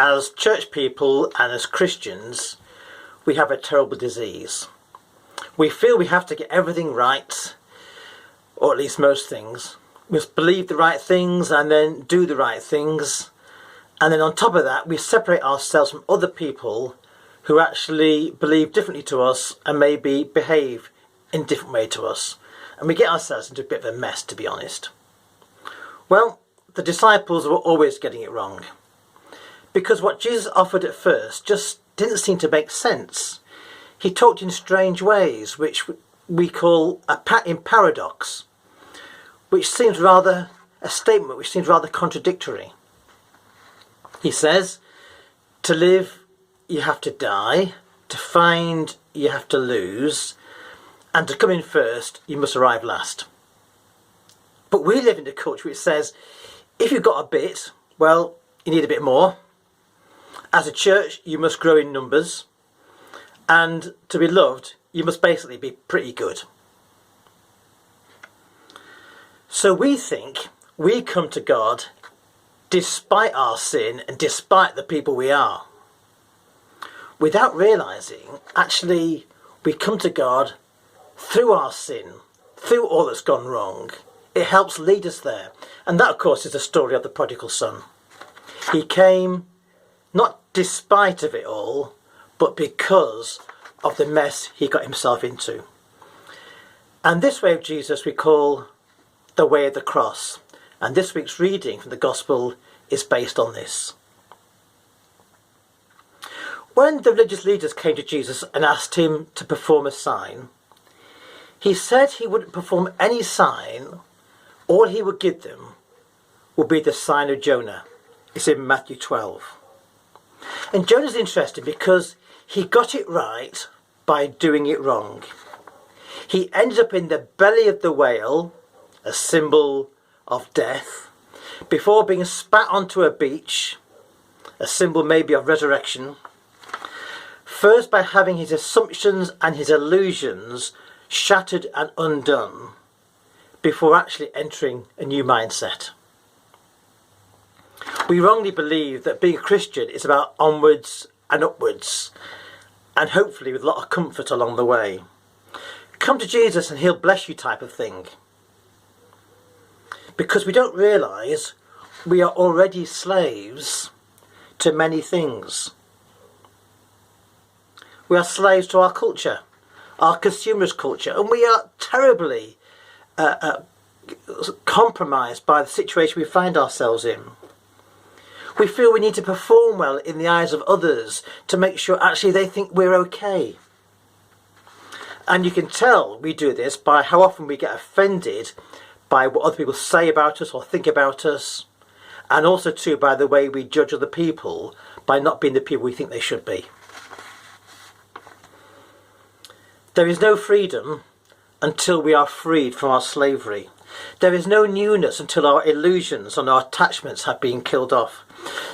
as church people and as Christians, we have a terrible disease. We feel we have to get everything right, or at least most things. We must believe the right things and then do the right things. And then on top of that, we separate ourselves from other people who actually believe differently to us and maybe behave in a different way to us. And we get ourselves into a bit of a mess, to be honest. Well, the disciples were always getting it wrong, because what Jesus offered at first just didn't seem to make sense. He talked in strange ways, which we call in paradox, which seems rather a statement which seems rather contradictory. He says, to live you have to die, to find you have to lose, and to come in first you must arrive last. But we live in a culture which says, if you've got a bit, well, you need a bit more. As a church, you must grow in numbers. And to be loved, you must basically be pretty good. So we think we come to God despite our sin and despite the people we are, without realising, actually, we come to God through our sin, through all that's gone wrong. It helps lead us there. And that, of course, is the story of the prodigal son. He came not despite of it all, but because of the mess he got himself into. And this way of Jesus we call the way of the cross. And this week's reading from the Gospel is based on this. When the religious leaders came to Jesus and asked him to perform a sign, he said he wouldn't perform any sign. All he would give them would be the sign of Jonah. It's in Matthew 12. And Jonah's interesting because he got it right by doing it wrong. He ended up in the belly of the whale, a symbol of death, before being spat onto a beach, a symbol maybe of resurrection. First by having his assumptions and his illusions shattered and undone, before actually entering a new mindset. We wrongly believe that being a Christian is about onwards and upwards, and hopefully with a lot of comfort along the way. Come to Jesus and he'll bless you type of thing. Because we don't realise we are already slaves to many things. We are slaves to our culture, our consumerist culture, and we are terribly compromised by the situation we find ourselves in. We feel we need to perform well in the eyes of others to make sure actually they think we're okay. And you can tell we do this by how often we get offended by what other people say about us or think about us, and also too by the way we judge other people by not being the people we think they should be. There is no freedom until we are freed from our slavery. There is no newness until our illusions and our attachments have been killed off.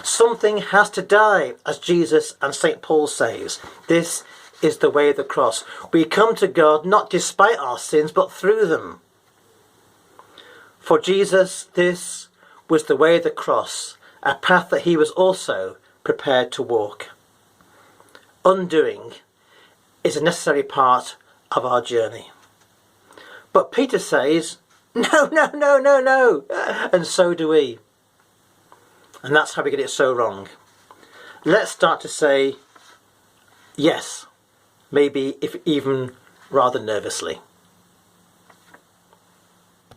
Something has to die, as Jesus and St. Paul says. This is the way of the cross. We come to God not despite our sins, but through them. For Jesus, this was the way of the cross, a path that he was also prepared to walk. Undoing is a necessary part of our journey. But Peter says, no, and so do we. And that's how we get it so wrong. Let's start to say yes, maybe if even rather nervously.